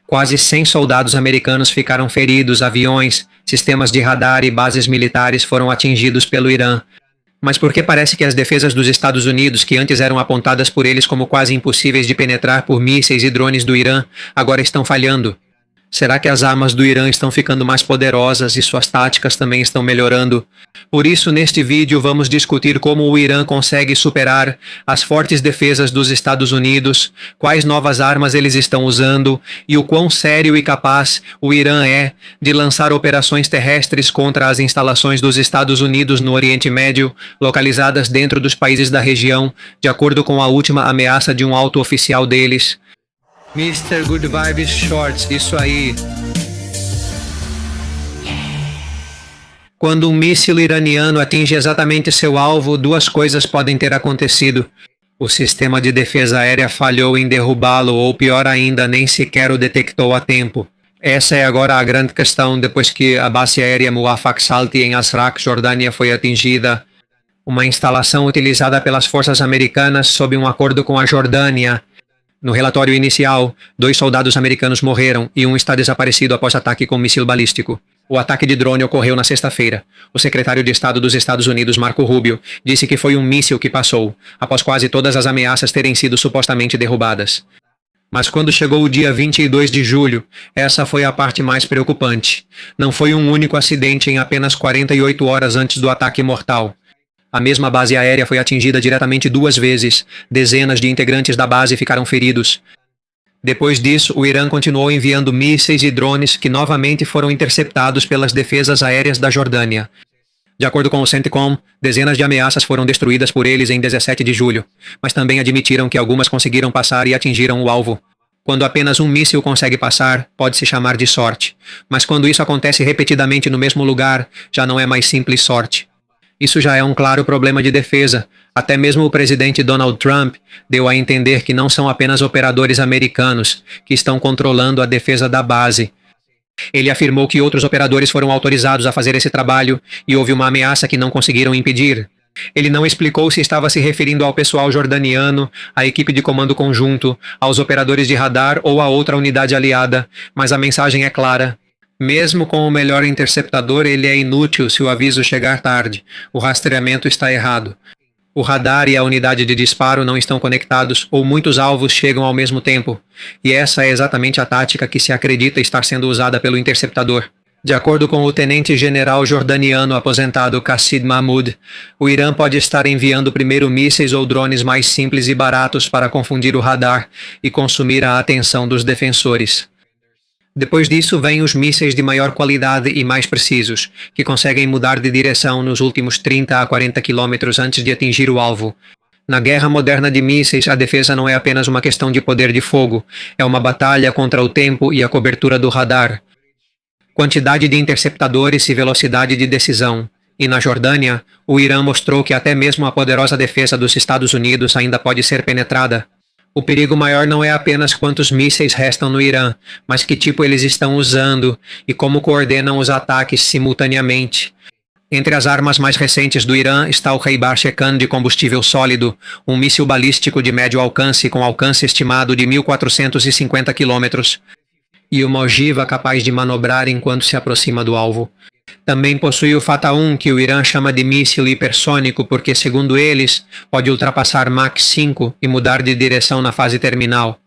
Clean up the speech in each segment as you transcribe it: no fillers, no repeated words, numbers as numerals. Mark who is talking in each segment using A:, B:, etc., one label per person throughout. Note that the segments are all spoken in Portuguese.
A: Quase 100 soldados americanos ficaram feridos, aviões, sistemas de radar e bases militares foram atingidos pelo Irã. Mas por que parece que as defesas dos Estados Unidos, que antes eram apontadas por eles como quase impossíveis de penetrar por mísseis e drones do Irã, agora estão falhando? Será que as armas do Irã estão ficando mais poderosas e suas táticas também estão melhorando? Por isso, neste vídeo, vamos discutir como o Irã consegue superar as fortes defesas dos Estados Unidos, quais novas armas eles estão usando e o quão sério e capaz o Irã é de lançar operações terrestres contra as instalações dos Estados Unidos no Oriente Médio, localizadas dentro dos países da região, de acordo com a última ameaça de um alto oficial deles. Mr. Good Vibes Shorts, isso aí. Quando um míssil iraniano atinge exatamente seu alvo, duas coisas podem ter acontecido. O sistema de defesa aérea falhou em derrubá-lo, ou pior ainda, nem sequer o detectou a tempo. Essa é agora a grande questão depois que a base aérea Muwafaq Salti em Azraq, Jordânia, foi atingida. Uma instalação utilizada pelas forças americanas sob um acordo com a Jordânia. No relatório inicial, 2 soldados americanos morreram e um está desaparecido após ataque com míssil balístico. O ataque de drone ocorreu na sexta-feira. O secretário de Estado dos Estados Unidos, Marco Rubio, disse que foi um míssil que passou, após quase todas as ameaças terem sido supostamente derrubadas. Mas quando chegou o dia 22 de julho, essa foi a parte mais preocupante. Não foi um único acidente em apenas 48 horas antes do ataque mortal. A mesma base aérea foi atingida diretamente 2 vezes. Dezenas de integrantes da base ficaram feridos. Depois disso, o Irã continuou enviando mísseis e drones que novamente foram interceptados pelas defesas aéreas da Jordânia. De acordo com o CENTCOM, dezenas de ameaças foram destruídas por eles em 17 de julho, mas também admitiram que algumas conseguiram passar e atingiram o alvo. Quando apenas um míssil consegue passar, pode-se chamar de sorte. Mas quando isso acontece repetidamente no mesmo lugar, já não é mais simples sorte. Isso já é um claro problema de defesa. Até mesmo o presidente Donald Trump deu a entender que não são apenas operadores americanos que estão controlando a defesa da base. Ele afirmou que outros operadores foram autorizados a fazer esse trabalho e houve uma ameaça que não conseguiram impedir. Ele não explicou se estava se referindo ao pessoal jordaniano, à equipe de comando conjunto, aos operadores de radar ou a outra unidade aliada, mas a mensagem é clara. Mesmo com o melhor interceptador, ele é inútil se o aviso chegar tarde. O rastreamento está errado. O radar e a unidade de disparo não estão conectados ou muitos alvos chegam ao mesmo tempo. E essa é exatamente a tática que se acredita estar sendo usada pelo interceptador. De acordo com o tenente-general jordaniano aposentado Qasid Mahmoud, o Irã pode estar enviando primeiro mísseis ou drones mais simples e baratos para confundir o radar e consumir a atenção dos defensores. Depois disso, vêm os mísseis de maior qualidade e mais precisos, que conseguem mudar de direção nos últimos 30 a 40 quilômetros antes de atingir o alvo. Na guerra moderna de mísseis, a defesa não é apenas uma questão de poder de fogo, é uma batalha contra o tempo e a cobertura do radar. Quantidade de interceptadores e velocidade de decisão. E na Jordânia, o Irã mostrou que até mesmo a poderosa defesa dos Estados Unidos ainda pode ser penetrada. O perigo maior não é apenas quantos mísseis restam no Irã, mas que tipo eles estão usando e como coordenam os ataques simultaneamente. Entre as armas mais recentes do Irã está o Khaybar-Shekan de combustível sólido, um míssil balístico de médio alcance com alcance estimado de 1.450 quilômetros, e uma ogiva capaz de manobrar enquanto se aproxima do alvo. Também possui o Fatah-1, que o Irã chama de míssil hipersônico porque, segundo eles, pode ultrapassar Mach 5 e mudar de direção na fase terminal.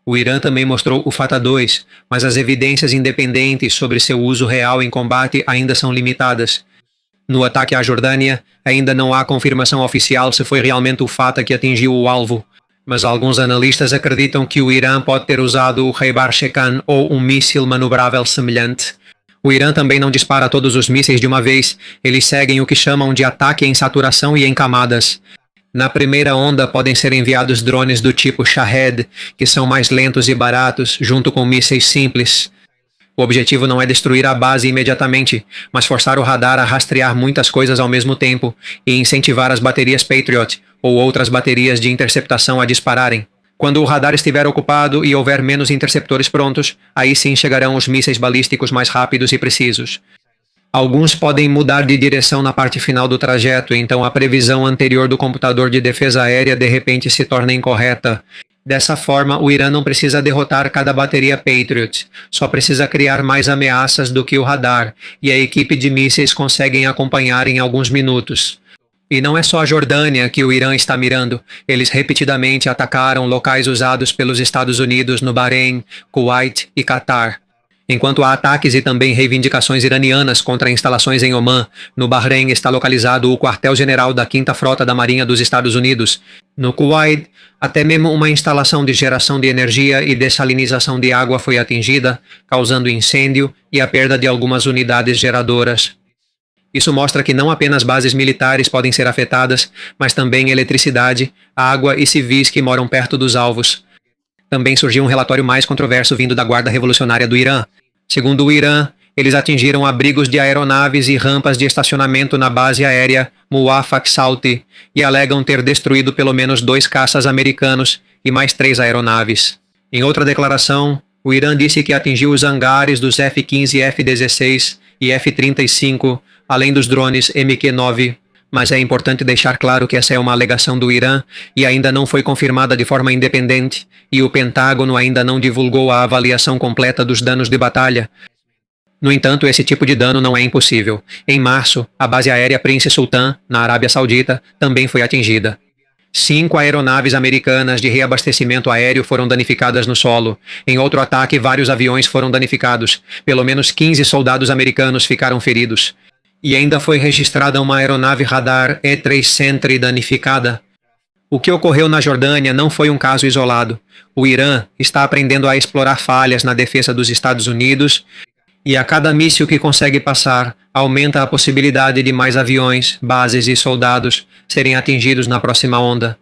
A: O Irã também mostrou o Fatah-2, mas as evidências independentes sobre seu uso real em combate ainda são limitadas. No ataque à Jordânia, ainda não há confirmação oficial se foi realmente o Fatah que atingiu o alvo, mas alguns analistas acreditam que o Irã pode ter usado o Khaybar-Shekan ou um míssil manobrável semelhante. O Irã também não dispara todos os mísseis de uma vez, eles seguem o que chamam de ataque em saturação e em camadas. Na primeira onda podem ser enviados drones do tipo Shahed, que são mais lentos e baratos, junto com mísseis simples. O objetivo não é destruir a base imediatamente, mas forçar o radar a rastrear muitas coisas ao mesmo tempo e incentivar as baterias Patriot ou outras baterias de interceptação a dispararem. Quando o radar estiver ocupado e houver menos interceptores prontos, aí sim chegarão os mísseis balísticos mais rápidos e precisos. Alguns podem mudar de direção na parte final do trajeto, então a previsão anterior do computador de defesa aérea de repente se torna incorreta. Dessa forma, o Irã não precisa derrotar cada bateria Patriot, só precisa criar mais ameaças do que o radar, e a equipe de mísseis conseguem acompanhar em alguns minutos. E não é só a Jordânia que o Irã está mirando. Eles repetidamente atacaram locais usados pelos Estados Unidos no Bahrein, Kuwait e Catar. Enquanto há ataques e também reivindicações iranianas contra instalações em Omã, no Bahrein está localizado o quartel-general da 5ª Frota da Marinha dos Estados Unidos. No Kuwait, até mesmo uma instalação de geração de energia e dessalinização de água foi atingida, causando incêndio e a perda de algumas unidades geradoras. Isso mostra que não apenas bases militares podem ser afetadas, mas também eletricidade, água e civis que moram perto dos alvos. Também surgiu um relatório mais controverso vindo da Guarda Revolucionária do Irã. Segundo o Irã, eles atingiram abrigos de aeronaves e rampas de estacionamento na base aérea Muwafaq Salti e alegam ter destruído pelo menos 2 caças americanos e mais 3 aeronaves. Em outra declaração, o Irã disse que atingiu os hangares dos F-15, F-16 e F-35, além dos drones MQ-9. Mas é importante deixar claro que essa é uma alegação do Irã e ainda não foi confirmada de forma independente, e o Pentágono ainda não divulgou a avaliação completa dos danos de batalha. No entanto, esse tipo de dano não é impossível. Em março, a base aérea Prince Sultan, na Arábia Saudita, também foi atingida. 5 aeronaves americanas de reabastecimento aéreo foram danificadas no solo. Em outro ataque, vários aviões foram danificados. Pelo menos 15 soldados americanos ficaram feridos. E ainda foi registrada uma aeronave radar E-3 Sentry danificada. O que ocorreu na Jordânia não foi um caso isolado. O Irã está aprendendo a explorar falhas na defesa dos Estados Unidos, e a cada míssil que consegue passar, aumenta a possibilidade de mais aviões, bases e soldados serem atingidos na próxima onda.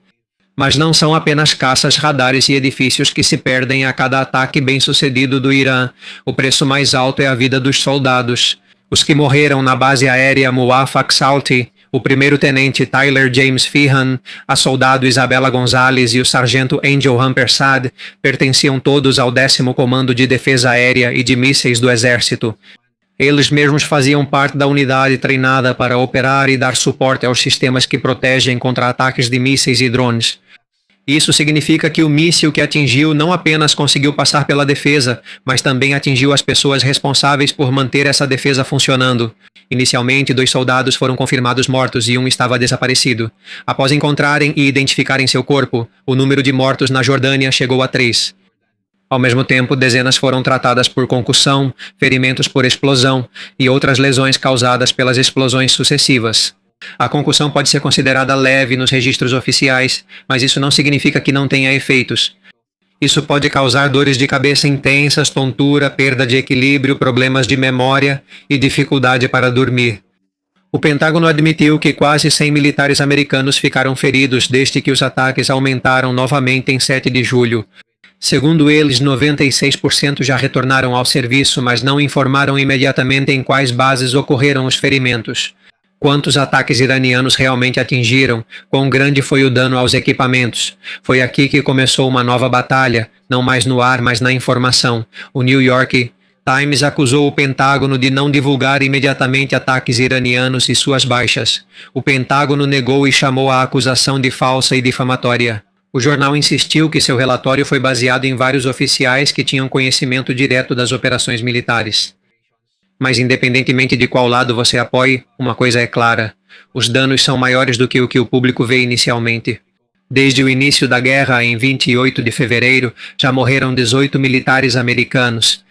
A: Mas não são apenas caças, radares e edifícios que se perdem a cada ataque bem-sucedido do Irã. O preço mais alto é a vida dos soldados. Os que morreram na base aérea Muwafaq Salti, o primeiro-tenente Tyler James Feehan, a soldado Isabela Gonzalez e o sargento Angel Humpersad pertenciam todos ao 10º Comando de Defesa Aérea e de Mísseis do Exército. Eles mesmos faziam parte da unidade treinada para operar e dar suporte aos sistemas que protegem contra ataques de mísseis e drones. Isso significa que o míssil que atingiu não apenas conseguiu passar pela defesa, mas também atingiu as pessoas responsáveis por manter essa defesa funcionando. Inicialmente, 2 soldados foram confirmados mortos e um estava desaparecido. Após encontrarem e identificarem seu corpo, o número de mortos na Jordânia chegou a 3. Ao mesmo tempo, dezenas foram tratadas por concussão, ferimentos por explosão e outras lesões causadas pelas explosões sucessivas. A concussão pode ser considerada leve nos registros oficiais, mas isso não significa que não tenha efeitos. Isso pode causar dores de cabeça intensas, tontura, perda de equilíbrio, problemas de memória e dificuldade para dormir. O Pentágono admitiu que quase 100 militares americanos ficaram feridos desde que os ataques aumentaram novamente em 7 de julho. Segundo eles, 96% já retornaram ao serviço, mas não informaram imediatamente em quais bases ocorreram os ferimentos. Quantos ataques iranianos realmente atingiram? Quão grande foi o dano aos equipamentos? Foi aqui que começou uma nova batalha, não mais no ar, mas na informação. O New York Times acusou o Pentágono de não divulgar imediatamente ataques iranianos e suas baixas. O Pentágono negou e chamou a acusação de falsa e difamatória. O jornal insistiu que seu relatório foi baseado em vários oficiais que tinham conhecimento direto das operações militares. Mas independentemente de qual lado você apoie, uma coisa é clara: os danos são maiores do que o público vê inicialmente. Desde o início da guerra, em 28 de fevereiro, já morreram 18 militares americanos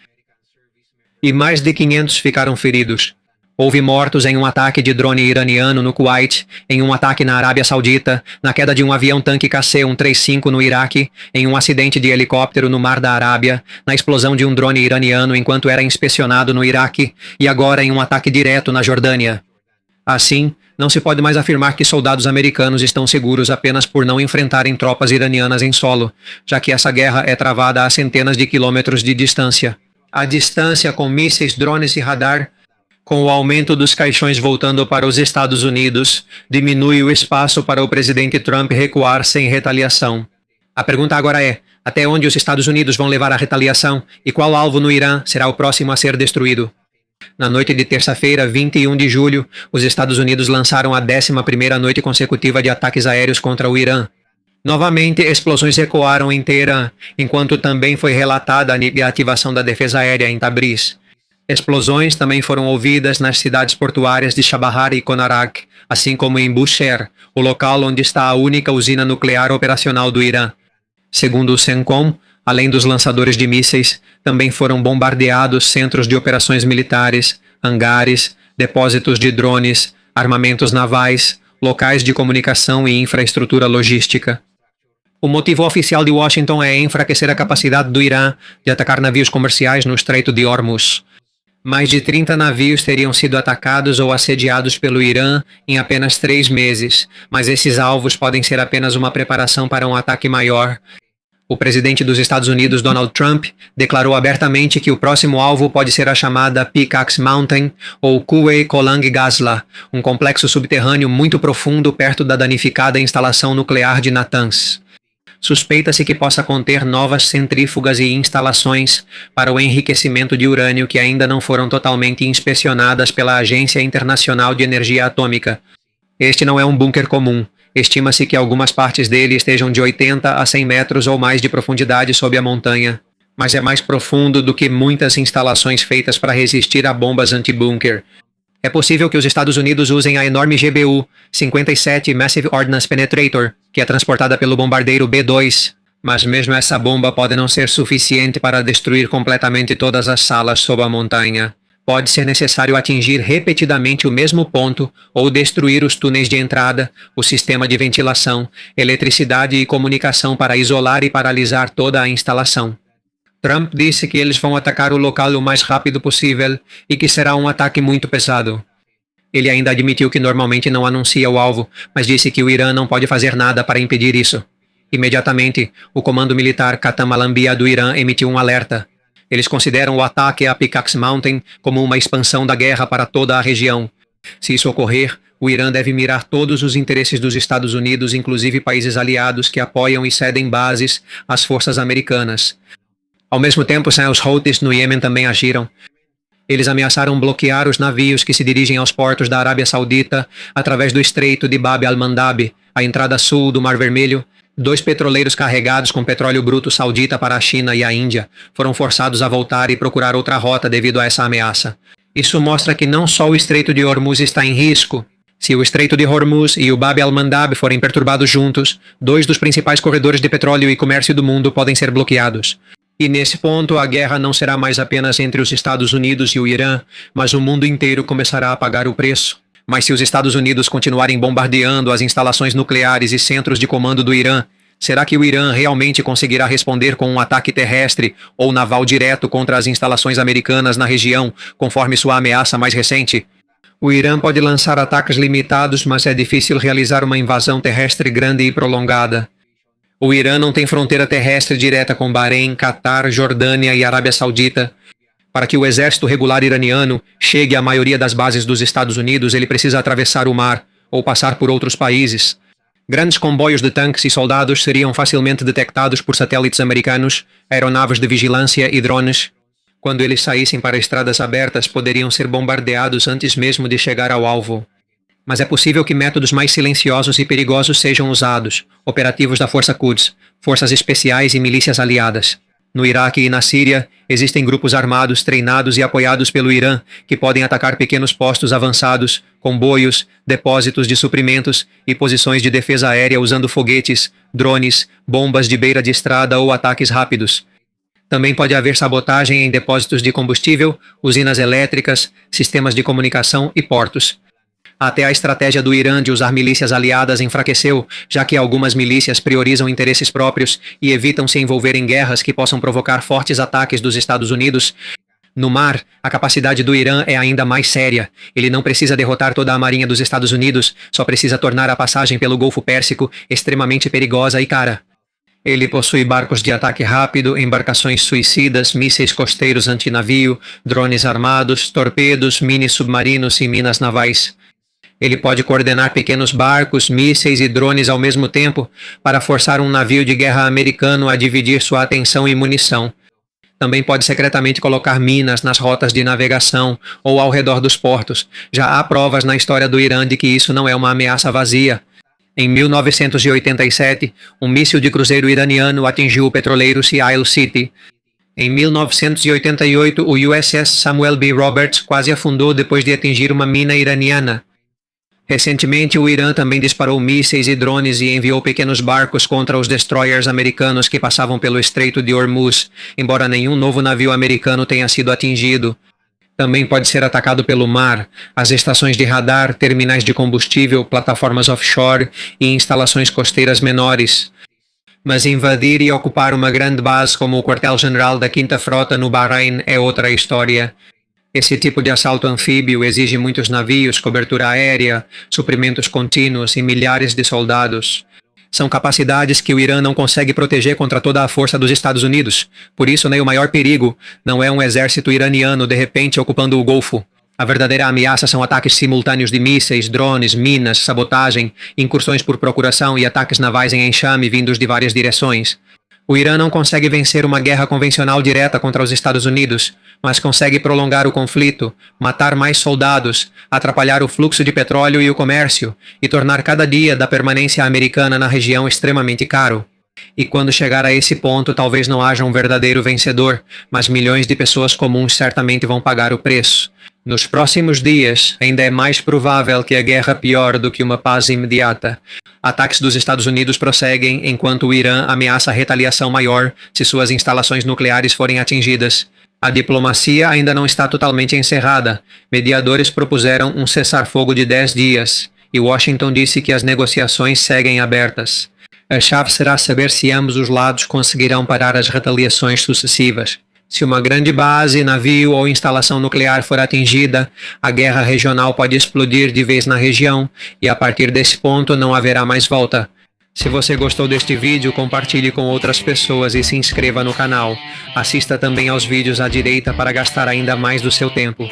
A: e mais de 500 ficaram feridos. Houve mortos em um ataque de drone iraniano no Kuwait, em um ataque na Arábia Saudita, na queda de um avião-tanque KC-135 no Iraque, em um acidente de helicóptero no Mar da Arábia, na explosão de um drone iraniano enquanto era inspecionado no Iraque e agora em um ataque direto na Jordânia. Assim, não se pode mais afirmar que soldados americanos estão seguros apenas por não enfrentarem tropas iranianas em solo, já que essa guerra é travada a centenas de quilômetros de distância. A distância com mísseis, drones e radar, com o aumento dos caixões voltando para os Estados Unidos, diminui o espaço para o presidente Trump recuar sem retaliação. A pergunta agora é: até onde os Estados Unidos vão levar a retaliação e qual alvo no Irã será o próximo a ser destruído? Na noite de terça-feira, 21 de julho, os Estados Unidos lançaram a 11ª noite consecutiva de ataques aéreos contra o Irã. Novamente, explosões ecoaram em Teherã, enquanto também foi relatada a ativação da defesa aérea em Tabriz. Explosões também foram ouvidas nas cidades portuárias de Chabahar e Konarak, assim como em Bushehr, o local onde está a única usina nuclear operacional do Irã. Segundo o CENTCOM, além dos lançadores de mísseis, também foram bombardeados centros de operações militares, hangares, depósitos de drones, armamentos navais, locais de comunicação e infraestrutura logística. O motivo oficial de Washington é enfraquecer a capacidade do Irã de atacar navios comerciais no Estreito de Hormuz. Mais de 30 navios teriam sido atacados ou assediados pelo Irã em apenas 3 meses, mas esses alvos podem ser apenas uma preparação para um ataque maior. O presidente dos Estados Unidos, Donald Trump, declarou abertamente que o próximo alvo pode ser a chamada Pickaxe Mountain ou Kuwei Kolang Gazla, um complexo subterrâneo muito profundo perto da danificada instalação nuclear de Natanz. Suspeita-se que possa conter novas centrífugas e instalações para o enriquecimento de urânio que ainda não foram totalmente inspecionadas pela Agência Internacional de Energia Atômica. Este não é um bunker comum. Estima-se que algumas partes dele estejam de 80 a 100 metros ou mais de profundidade sob a montanha, mas é mais profundo do que muitas instalações feitas para resistir a bombas anti-bunker. É possível que os Estados Unidos usem a enorme GBU-57 Massive Ordnance Penetrator, que é transportada pelo bombardeiro B-2, mas mesmo essa bomba pode não ser suficiente para destruir completamente todas as salas sob a montanha. Pode ser necessário atingir repetidamente o mesmo ponto ou destruir os túneis de entrada, o sistema de ventilação, eletricidade e comunicação para isolar e paralisar toda a instalação. Trump disse que eles vão atacar o local o mais rápido possível e que será um ataque muito pesado. Ele ainda admitiu que normalmente não anuncia o alvo, mas disse que o Irã não pode fazer nada para impedir isso. Imediatamente, o comando militar Qatam al-Anbiya do Irã emitiu um alerta. Eles consideram o ataque a Pickaxe Mountain como uma expansão da guerra para toda a região. Se isso ocorrer, o Irã deve mirar todos os interesses dos Estados Unidos, inclusive países aliados que apoiam e cedem bases às forças americanas. Ao mesmo tempo, os Houthis no Iêmen também agiram. Eles ameaçaram bloquear os navios que se dirigem aos portos da Arábia Saudita através do Estreito de Bab al-Mandab, a entrada sul do Mar Vermelho. 2 petroleiros carregados com petróleo bruto saudita para a China e a Índia foram forçados a voltar e procurar outra rota devido a essa ameaça. Isso mostra que não só o Estreito de Hormuz está em risco. Se o Estreito de Hormuz e o Bab al-Mandab forem perturbados juntos, 2 dos principais corredores de petróleo e comércio do mundo podem ser bloqueados. E nesse ponto, a guerra não será mais apenas entre os Estados Unidos e o Irã, mas o mundo inteiro começará a pagar o preço. Mas se os Estados Unidos continuarem bombardeando as instalações nucleares e centros de comando do Irã, será que o Irã realmente conseguirá responder com um ataque terrestre ou naval direto contra as instalações americanas na região, conforme sua ameaça mais recente? O Irã pode lançar ataques limitados, mas é difícil realizar uma invasão terrestre grande e prolongada. O Irã não tem fronteira terrestre direta com Bahrein, Catar, Jordânia e Arábia Saudita. Para que o exército regular iraniano chegue à maioria das bases dos Estados Unidos, ele precisa atravessar o mar ou passar por outros países. Grandes comboios de tanques e soldados seriam facilmente detectados por satélites americanos, aeronaves de vigilância e drones. Quando eles saíssem para estradas abertas, poderiam ser bombardeados antes mesmo de chegar ao alvo. Mas é possível que métodos mais silenciosos e perigosos sejam usados, operativos da Força Quds, forças especiais e milícias aliadas. No Iraque e na Síria, existem grupos armados treinados e apoiados pelo Irã que podem atacar pequenos postos avançados, comboios, depósitos de suprimentos e posições de defesa aérea usando foguetes, drones, bombas de beira de estrada ou ataques rápidos. Também pode haver sabotagem em depósitos de combustível, usinas elétricas, sistemas de comunicação e portos. Até a estratégia do Irã de usar milícias aliadas enfraqueceu, já que algumas milícias priorizam interesses próprios e evitam se envolver em guerras que possam provocar fortes ataques dos Estados Unidos. No mar, a capacidade do Irã é ainda mais séria. Ele não precisa derrotar toda a marinha dos Estados Unidos, só precisa tornar a passagem pelo Golfo Pérsico extremamente perigosa e cara. Ele possui barcos de ataque rápido, embarcações suicidas, mísseis costeiros antinavio, drones armados, torpedos, mini-submarinos e minas navais. Ele pode coordenar pequenos barcos, mísseis e drones ao mesmo tempo para forçar um navio de guerra americano a dividir sua atenção e munição. Também pode secretamente colocar minas nas rotas de navegação ou ao redor dos portos. Já há provas na história do Irã de que isso não é uma ameaça vazia. Em 1987, um míssil de cruzeiro iraniano atingiu o petroleiro Seal City. Em 1988, o USS Samuel B. Roberts quase afundou depois de atingir uma mina iraniana. Recentemente, o Irã também disparou mísseis e drones e enviou pequenos barcos contra os destroyers americanos que passavam pelo Estreito de Hormuz, embora nenhum novo navio americano tenha sido atingido. Também pode ser atacado pelo mar, as estações de radar, terminais de combustível, plataformas offshore e instalações costeiras menores. Mas invadir e ocupar uma grande base como o quartel-general da 5ª Frota no Bahrein é outra história. Esse tipo de assalto anfíbio exige muitos navios, cobertura aérea, suprimentos contínuos e milhares de soldados. São capacidades que o Irã não consegue proteger contra toda a força dos Estados Unidos. Por isso, nem o maior perigo não é um exército iraniano de repente ocupando o Golfo. A verdadeira ameaça são ataques simultâneos de mísseis, drones, minas, sabotagem, incursões por procuração e ataques navais em enxame vindos de várias direções. O Irã não consegue vencer uma guerra convencional direta contra os Estados Unidos, mas consegue prolongar o conflito, matar mais soldados, atrapalhar o fluxo de petróleo e o comércio, e tornar cada dia da permanência americana na região extremamente caro. E quando chegar a esse ponto, talvez não haja um verdadeiro vencedor, mas milhões de pessoas comuns certamente vão pagar o preço. Nos próximos dias, ainda é mais provável que a guerra piore do que uma paz imediata. Ataques dos Estados Unidos prosseguem enquanto o Irã ameaça retaliação maior se suas instalações nucleares forem atingidas. A diplomacia ainda não está totalmente encerrada. Mediadores propuseram um cessar-fogo de 10 dias, e Washington disse que as negociações seguem abertas. A chave será saber se ambos os lados conseguirão parar as retaliações sucessivas. Se uma grande base, navio ou instalação nuclear for atingida, a guerra regional pode explodir de vez na região, e a partir desse ponto não haverá mais volta. Se você gostou deste vídeo, compartilhe com outras pessoas e se inscreva no canal. Assista também aos vídeos à direita para gastar ainda mais do seu tempo.